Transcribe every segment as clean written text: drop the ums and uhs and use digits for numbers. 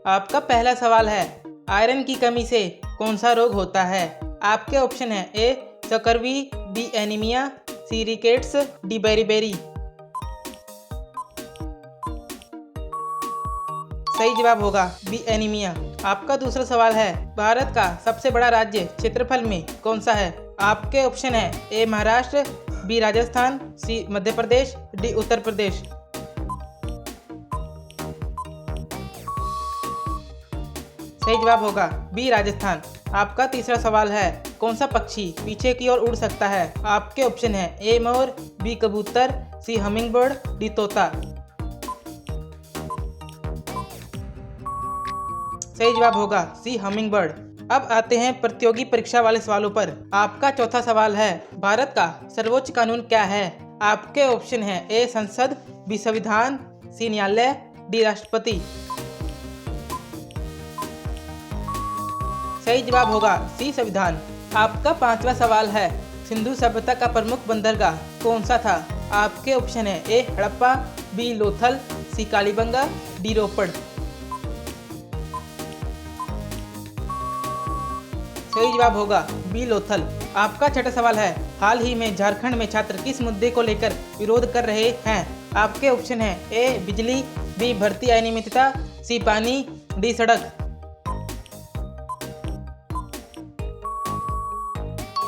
आपका पहला सवाल है, आयरन की कमी से कौन सा रोग होता है? आपके ऑप्शन है ए सकरवी, बी एनीमिया, सी रिकेट्स, डी बेरीबेरी। सही जवाब होगा बी एनीमिया। आपका दूसरा सवाल है, भारत का सबसे बड़ा राज्य क्षेत्रफल में कौन सा है? आपके ऑप्शन है ए महाराष्ट्र, बी राजस्थान, सी मध्य प्रदेश, डी उत्तर प्रदेश। सही जवाब होगा बी राजस्थान। आपका तीसरा सवाल है, कौन सा पक्षी पीछे की ओर उड़ सकता है? आपके ऑप्शन है ए मोर, बी कबूतर, सी हमिंग बर्ड, डी तोता। सही जवाब होगा सी हमिंग बर्ड। अब आते हैं प्रतियोगी परीक्षा वाले सवालों पर। आपका चौथा सवाल है, भारत का सर्वोच्च कानून क्या है? आपके ऑप्शन है ए संसद, बी संविधान, सी न्यायालय, डी राष्ट्रपति। सही जवाब होगा सी संविधान। आपका पांचवा सवाल है, सिंधु सभ्यता का प्रमुख बंदरगाह कौन सा था? आपके ऑप्शन है ए हड़प्पा, बी लोथल, सी कालीबंगा, डी रोपड़। सही जवाब होगा बी लोथल। आपका छठा सवाल है, हाल ही में झारखंड में छात्र किस मुद्दे को लेकर विरोध कर रहे हैं? आपके ऑप्शन है ए बिजली, बी भर्ती अनियमितता, सी पानी, डी सड़क।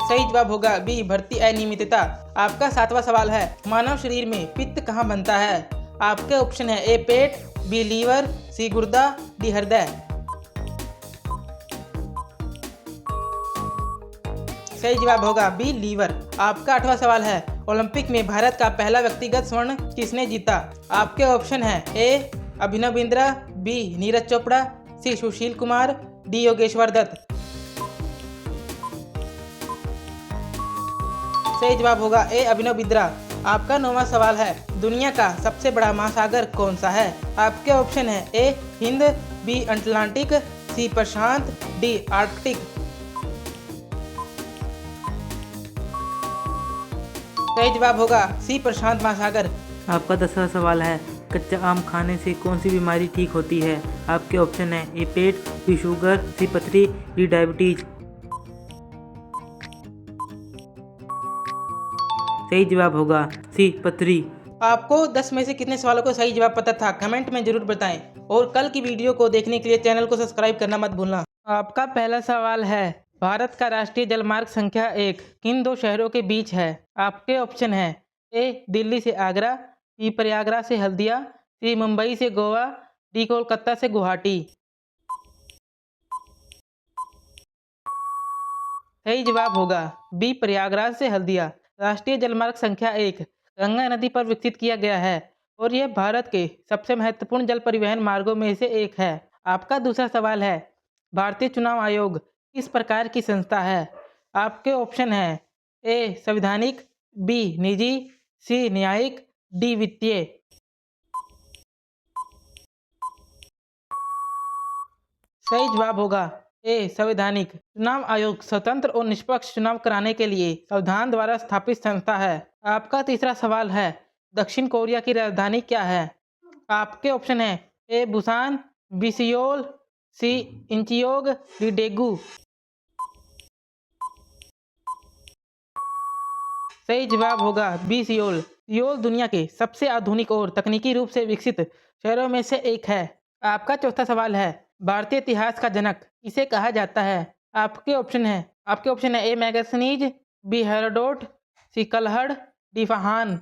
सही जवाब होगा बी भर्ती अनियमितता। आपका सातवां सवाल है, मानव शरीर में पित्त कहाँ बनता है? आपके ऑप्शन है ए पेट, बी लीवर, सी गुर्दा, डी हृदय। सही जवाब होगा बी लीवर। आपका आठवां सवाल है, ओलंपिक में भारत का पहला व्यक्तिगत स्वर्ण किसने जीता? आपके ऑप्शन है ए अभिनव बिंद्रा, बी नीरज चोपड़ा, सी सुशील कुमार, डी योगेश्वर दत्त। सही जवाब होगा ए अभिनव बिंद्रा। आपका नौवां सवाल है, दुनिया का सबसे बड़ा महासागर कौन सा है? आपके ऑप्शन है ए हिंद, बी अटलांटिक, सी प्रशांत, डी आर्कटिक। सही जवाब होगा सी प्रशांत महासागर। आपका 10वां सवाल है, कच्चा आम खाने से कौन सी बीमारी ठीक होती है? आपके ऑप्शन है ए पेट, बी शुगर, सी पथरी, डी डायबिटीज। सही जवाब होगा सी पथरी। आपको 10 में से कितने सवालों को सही जवाब पता था, कमेंट में जरूर बताएं और कल की वीडियो को देखने के लिए चैनल को सब्सक्राइब करना मत भूलना। आपका पहला सवाल है, भारत का राष्ट्रीय जलमार्ग संख्या 1 किन दो शहरों के बीच है? आपके ऑप्शन है ए दिल्ली से आगरा, बी प्रयागराज से हल्दिया, सी मुंबई से गोवा, डी कोलकाता से गुवाहाटी। सही जवाब होगा बी प्रयागराज से हल्दिया। राष्ट्रीय जलमार्ग संख्या 1 गंगा नदी पर विकसित किया गया है और यह भारत के सबसे महत्वपूर्ण जल परिवहन मार्गों में से एक है। आपका दूसरा सवाल है, भारतीय चुनाव आयोग किस प्रकार की संस्था है? आपके ऑप्शन है ए संवैधानिक, बी निजी, सी न्यायिक, डी वित्तीय। सही जवाब होगा ए संवैधानिक। चुनाव आयोग स्वतंत्र और निष्पक्ष चुनाव कराने के लिए संविधान द्वारा स्थापित संस्था है। आपका तीसरा सवाल है, दक्षिण कोरिया की राजधानी क्या है? आपके ऑप्शन है ए बुसान, बी सियोल, सी इंचियोग, डी डेगू। सही जवाब होगा बी सियोल। सियोल दुनिया के सबसे आधुनिक और तकनीकी रूप से विकसित शहरों में से एक है। आपका चौथा सवाल है, भारतीय इतिहास का जनक किसे कहा जाता है? आपके ऑप्शन है ए मैगस्थनीज, बी हेरोडोट, सी कलहड़, डी फाहान।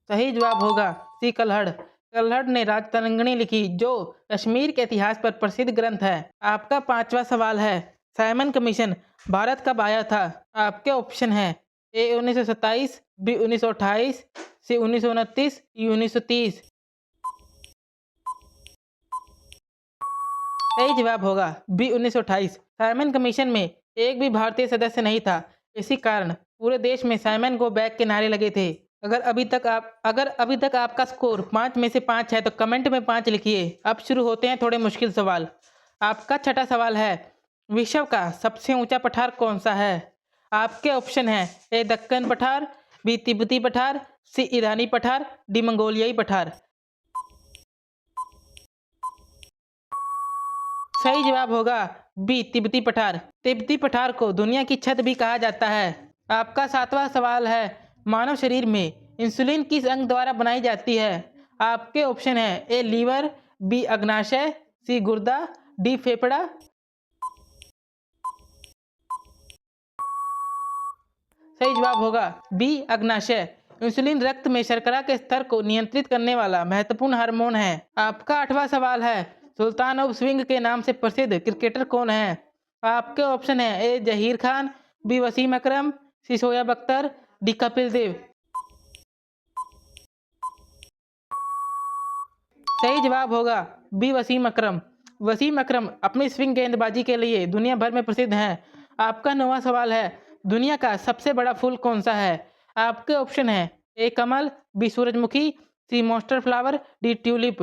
सही जवाब होगा सी कलहड़। कलहड़ ने राजतरंगिणी लिखी जो कश्मीर के इतिहास पर प्रसिद्ध ग्रंथ है। आपका पांचवा सवाल है, साइमन कमीशन भारत कब आया था? आपके ऑप्शन है ए 1927, बी 1928, सी 1929, डी 1930। सही जवाब होगा बी 1928। साइमन कमीशन में एक भी भारतीय सदस्य नहीं था, इसी कारण पूरे देश में साइमन गो बैक के नारे लगे थे। अगर अभी तक आपका स्कोर 5 में से 5 है तो कमेंट में 5 लिखिए। अब शुरू होते हैं थोड़े मुश्किल सवाल। आपका छठा सवाल है, विश्व का सबसे ऊंचा पठार कौन सा है? आपके ऑप्शन है ए दक्कन पठार, बी तिब्बती पठार, सी ईरानी पठार, डी मंगोलियाई पठार। सही जवाब होगा बी तिब्बती पठार। तिब्बती पठार को दुनिया की छत भी कहा जाता है। आपका 7वां सवाल है, मानव शरीर में इंसुलिन किस अंग द्वारा बनाई जाती है? आपके ऑप्शन है ए लीवर, बी अग्नाशय, सी गुर्दा, डी फेफड़ा। सही जवाब होगा बी अग्नाशय। इंसुलिन रक्त में शर्करा के स्तर को नियंत्रित करने वाला महत्वपूर्ण हार्मोन है। आपका 8वां सवाल है, सुल्तान ऑफ स्विंग के नाम से प्रसिद्ध क्रिकेटर कौन है? आपके ऑप्शन है ए जहीर खान, बी वसीम अकरम, सी शोएब अख्तर, डी कपिल देव। सही जवाब होगा बी वसीम अकरम। वसीम अकरम अपनी स्विंग गेंदबाजी के लिए दुनिया भर में प्रसिद्ध हैं। आपका 9वां सवाल है, दुनिया का सबसे बड़ा फूल कौन सा है? आपके ऑप्शन है ए कमल, बी सूरजमुखी, sea monster flower, D tulip.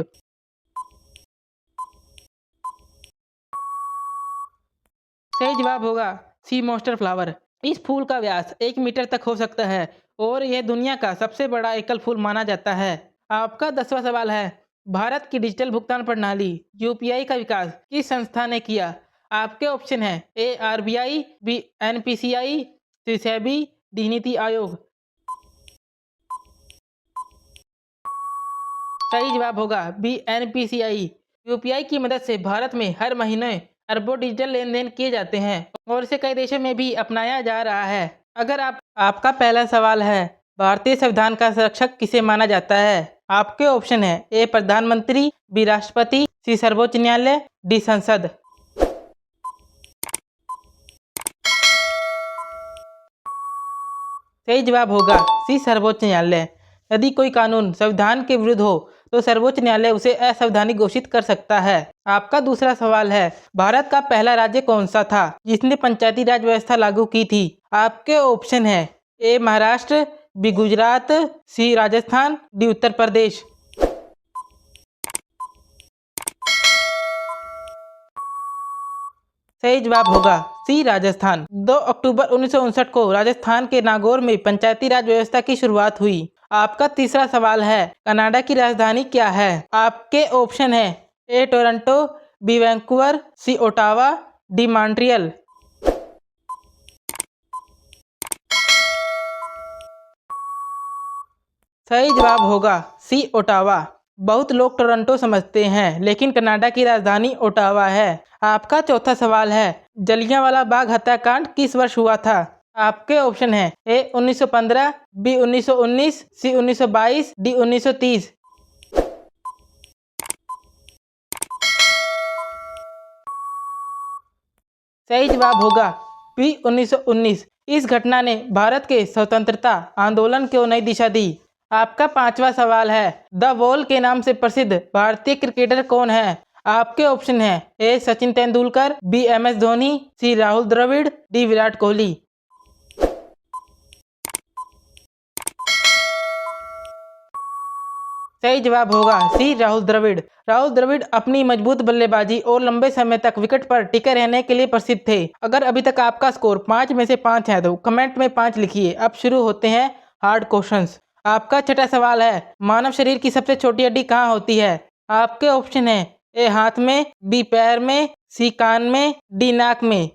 सही जवाब होगा सी मॉन्स्टर फ्लावर। इस फूल का व्यास 1 मीटर तक हो सकता है और यह दुनिया का सबसे बड़ा एकल फूल माना जाता है। आपका 10वां सवाल है, भारत की डिजिटल भुगतान प्रणाली यूपीआई का विकास किस संस्था ने किया? आपके ऑप्शन है ए आरबीआई, बी एनपीसीआई, सी सेबी, डी नीति आयोग। सही जवाब होगा बी एनपीसीआई। यूपीआई की मदद से भारत में हर महीने अरबों डिजिटल लेन देन किए जाते हैं और इसे कई देशों में भी अपनाया जा रहा है। अगर आपका पहला सवाल है, भारतीय संविधान का संरक्षक किसे माना जाता है? आपके ऑप्शन है ए प्रधानमंत्री, बी राष्ट्रपति, सी सर्वोच्च न्यायालय, डी संसद। सही जवाब होगा सी सर्वोच्च न्यायालय। यदि कोई कानून संविधान के विरुद्ध हो तो सर्वोच्च न्यायालय उसे असंवैधानिक घोषित कर सकता है। आपका दूसरा सवाल है, भारत का पहला राज्य कौन सा था जिसने पंचायती राज व्यवस्था लागू की थी? आपके ऑप्शन है ए महाराष्ट्र, बी गुजरात, सी राजस्थान, डी उत्तर प्रदेश। सही जवाब होगा सी राजस्थान। 2 अक्टूबर 1959 को राजस्थान के नागौर में पंचायती राज व्यवस्था की शुरुआत हुई। आपका तीसरा सवाल है, कनाडा की राजधानी क्या है? आपके ऑप्शन है ए टोरंटो, बी वैंकूवर, सी ओटावा, डी मॉन्ट्रियल। सही जवाब होगा सी ओटावा। बहुत लोग टोरंटो समझते हैं लेकिन कनाडा की राजधानी ओटावा है। आपका चौथा सवाल है, जलियांवाला बाग हत्याकांड किस वर्ष हुआ था? आपके ऑप्शन है ए 1915, बी 1919, सी 1922, डी 1930। सही जवाब होगा बी 1919। इस घटना ने भारत के स्वतंत्रता आंदोलन को नई दिशा दी। आपका 5वां सवाल है, द वॉल के नाम से प्रसिद्ध भारतीय क्रिकेटर कौन है? आपके ऑप्शन है A Sachin Tendulkar, B M S Dhoni, C Rahul Dravid, D Virat Kohli. सही जवाब होगा सी राहुल द्रविड़। राहुल द्रविड़ अपनी मजबूत बल्लेबाजी और लंबे समय तक विकेट पर टिके रहने के लिए प्रसिद्ध थे। अगर अभी तक आपका स्कोर 5 में से 5 है तो कमेंट में 5 लिखिए। अब शुरू होते हैं हार्ड क्वेश्चंस। आपका छठा सवाल है, मानव शरीर की सबसे छोटी हड्डी कहाँ होती है? आपके ऑप्शन है ए हाथ में, बी पैर में, सी कान में, डी नाक में।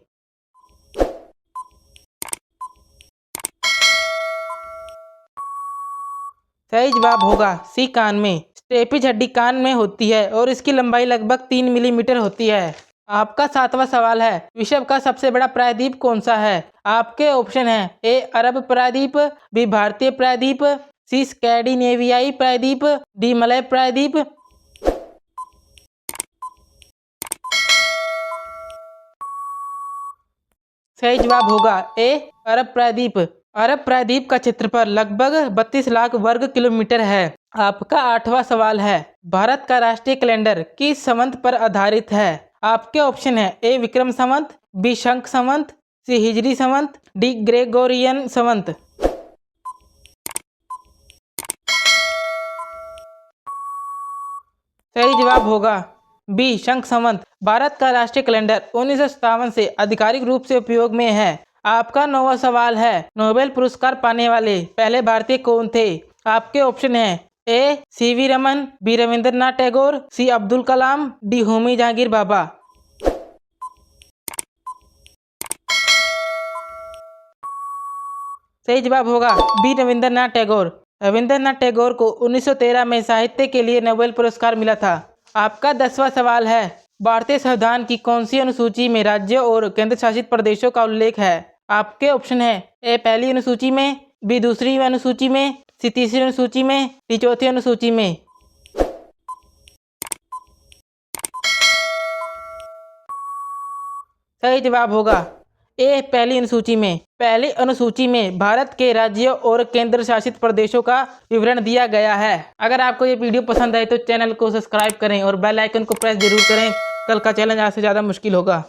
सही जवाब होगा सी कान में। स्टेपिज हड्डी कान में होती है और इसकी लंबाई लगभग 3 मिलीमीटर होती है। आपका 7वां सवाल है, विश्व का सबसे बड़ा प्रायद्वीप कौन सा है? आपके ऑप्शन है ए अरब प्रायद्वीप, बी भारतीय प्रायद्वीप, सी स्कैंडिनेवियाई प्रायद्वीप, डी मलय प्रायद्वीप। सही जवाब होगा ए अरब प्रायद्वीप। अरब प्रायद्वीप का क्षेत्रफल लगभग 32 लाख वर्ग किलोमीटर है। आपका 8वां सवाल है, भारत का राष्ट्रीय कैलेंडर किस संवत पर आधारित है? आपके ऑप्शन है ए विक्रम संवत, बी शंख संवत, सी हिजरी संवत, डी ग्रेगोरियन संवत। सही जवाब होगा बी शंख संवत। भारत का राष्ट्रीय कैलेंडर 1957 से आधिकारिक रूप से उपयोग में है। आपका 9वां सवाल है, नोबेल पुरस्कार पाने वाले पहले भारतीय कौन थे? आपके ऑप्शन है ए सीवी रमन, बी रविंद्रनाथ टैगोर, सी अब्दुल कलाम, डी होमी जहांगीर बाबा। सही जवाब होगा बी रविंद्रनाथ टैगोर। रविंद्रनाथ टैगोर को 1913 में साहित्य के लिए नोबेल पुरस्कार मिला था। आपका 10वां सवाल है, भारतीय संविधान की कौन सी अनुसूची में राज्यों और केंद्र शासित प्रदेशों का उल्लेख है? आपके ऑप्शन है ए पहली अनुसूची में, बी दूसरी अनुसूची में, सी तीसरी अनुसूची में, डी चौथी अनुसूची में। सही जवाब होगा ए पहली अनुसूची में। पहली अनुसूची में भारत के राज्यों और केंद्र शासित प्रदेशों का विवरण दिया गया है। अगर आपको ये वीडियो पसंद आए तो चैनल को सब्सक्राइब करें और बेल आइकन को प्रेस जरूर करें। कल का चैलेंज आज से ज़्यादा मुश्किल होगा।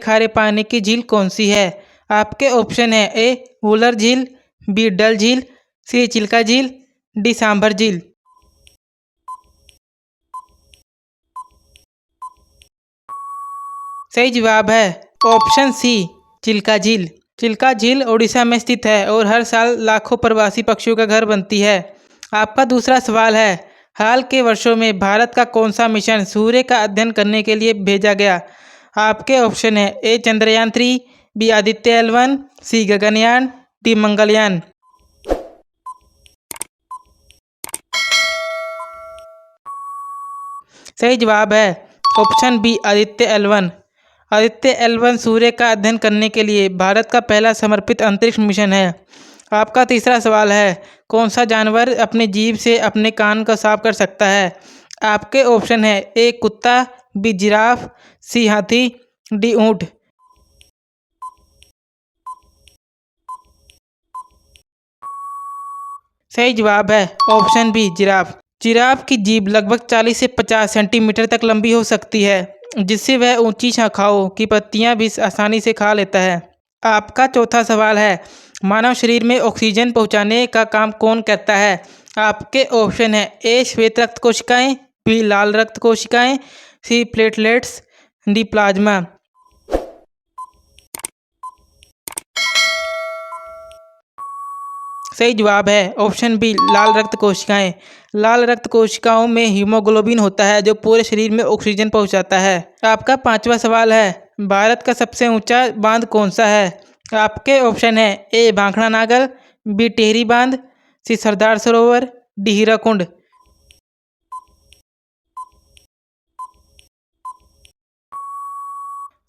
खारे पानी की झील कौन सी है? आपके ऑप्शन है ए वुलर झील, बी डल झील, सी चिल्का झील, डी सांभर झील। सही जवाब है ऑप्शन सी चिल्का झील। चिल्का झील ओडिशा में स्थित है और हर साल लाखों प्रवासी पक्षियों का घर बनती है। आपका दूसरा सवाल है, हाल के वर्षों में भारत का कौन सा मिशन सूर्य का अध्ययन करने के लिए भेजा गया? आपके ऑप्शन है A Chandrayaan 3, B Aditya L1, C Gaganyaan, D Mangalyaan. सही जवाब है option B Aditya L1। Aditya L1 सूर्य का अध्ययन करने के लिए भारत का पहला समर्पित अंतरिक्ष मिशन है। आपका तीसरा सवाल है, कौन सा जानवर अपने जीभ से अपने कान को साफ कर सकता है? आपके ऑप्शन है ए कुत्ता, बी जिराफ, सी हाथी, डी ऊंट। सही जवाब है ऑप्शन बी जिराफ। जिराफ की जीभ लगभग 40 से 50 सेंटीमीटर तक लंबी हो सकती है, जिससे वह ऊंची शाखाओं की पत्तियां भी आसानी से खा लेता है। आपका चौथा सवाल है, मानव शरीर में ऑक्सीजन पहुंचाने का काम कौन करता है? आपके ऑप्शन है ए श्वेत रक्त कोशिकाएं, बी लाल रक्त कोशिकाएं, सी प्लेटलेट्स, डी प्लाज्मा। सही जवाब है ऑप्शन बी लाल रक्त कोशिकाएं। लाल रक्त कोशिकाओं में हीमोग्लोबिन होता है जो पूरे शरीर में ऑक्सीजन पहुंचाता है। आपका पांचवा सवाल है, भारत का सबसे ऊंचा बांध कौन सा है? आपके ऑप्शन है ए भाखड़ा नागल, बी टिहरी बांध, सी सरदार सरोवर, डी हीराकुंड।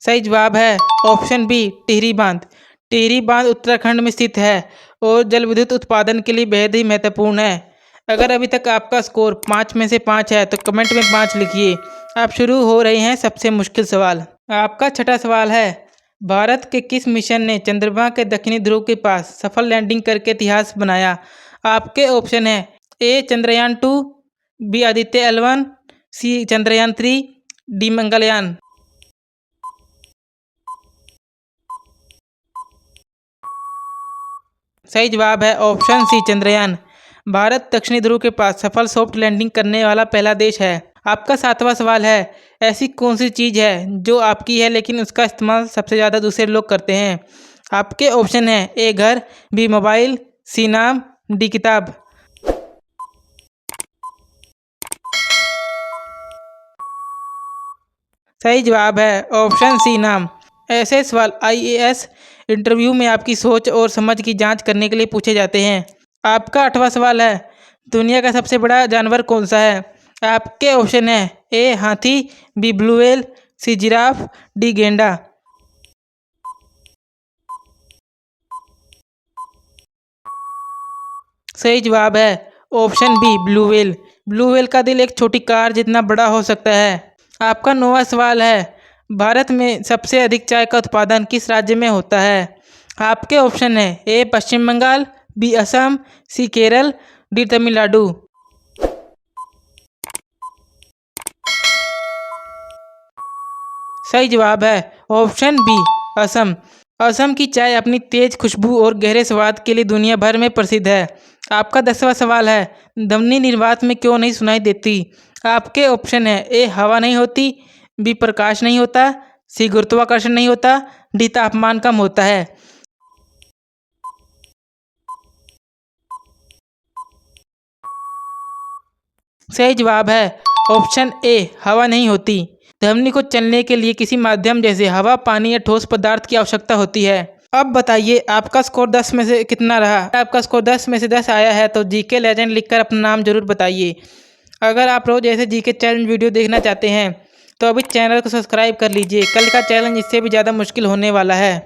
सही जवाब है ऑप्शन बी टिहरी बांध। टिहरी बांध उत्तराखंड में स्थित है और जल विद्युत उत्पादन के लिए बेहद ही महत्वपूर्ण है। अगर अभी तक आपका स्कोर 5 में से 5 है तो कमेंट में 5 लिखिए। अब शुरू हो रहे हैं सबसे मुश्किल सवाल। आपका छठा सवाल है, भारत के किस मिशन ने चंद्रमा के दक्षिणी ध्रुव के पास सफल लैंडिंग करके इतिहास बनाया? आपके ऑप्शन है A Chandrayaan 2, B Aditya L1, C Chandrayaan 3, D Mangalyaan. सही जवाब है ऑप्शन सी चंद्रयान। भारत दक्षिणी ध्रुव के पास सफल सॉफ्ट लैंडिंग करने वाला पहला देश है। आपका सातवां सवाल है, ऐसी कौन सी चीज़ है जो आपकी है लेकिन उसका इस्तेमाल सबसे ज़्यादा दूसरे लोग करते हैं? आपके ऑप्शन है ए घर, बी मोबाइल, सी नाम, डी किताब। सही जवाब है ऑप्शन सी नाम। ऐसे सवाल आईएएस इंटरव्यू में आपकी सोच और समझ की जांच करने के लिए पूछे जाते हैं। आपका आठवां सवाल है, दुनिया का सबसे बड़ा जानवर कौन सा है? आपके ऑप्शन है ए हाथी, B blue whale, C giraffe, D गेंडा। सही जवाब है option B blue whale. Blue whale का दिल एक छोटी कार जितना बड़ा हो सकता है। आपका नौवां सवाल है, भारत में सबसे अधिक चाय का उत्पादन किस राज्य में होता है? आपके ऑप्शन है ए पश्चिम बंगाल, बी असम, सी केरल, डी तमिलनाडु। सही जवाब है ऑप्शन बी असम। असम की चाय अपनी तेज खुशबू और गहरे स्वाद के लिए दुनिया भर में प्रसिद्ध है। आपका 10वां सवाल है, ध्वनि निर्वात में क्यों नहीं सुनाई देती? आपके ऑप्शन है ए हवा नहीं होती, बी प्रकाश नहीं होता, सी गुरुत्वाकर्षण नहीं होता, डी तापमान कम होता है। सही जवाब है ऑप्शन ए हवा नहीं होती। धमनी को चलने के लिए किसी माध्यम जैसे हवा, पानी या ठोस पदार्थ की आवश्यकता होती है। अब बताइए आपका स्कोर 10 में से कितना रहा। आपका स्कोर 10 में से 10 आया है तो जीके लेजेंड लिखकर अपना नाम जरूर बताइए। अगर आप रोज ऐसे जीके चैलेंज वीडियो देखना चाहते हैं तो अभी चैनल को सब्सक्राइब कर लीजिए। कल का चैलेंज इससे भी ज़्यादा मुश्किल होने वाला है।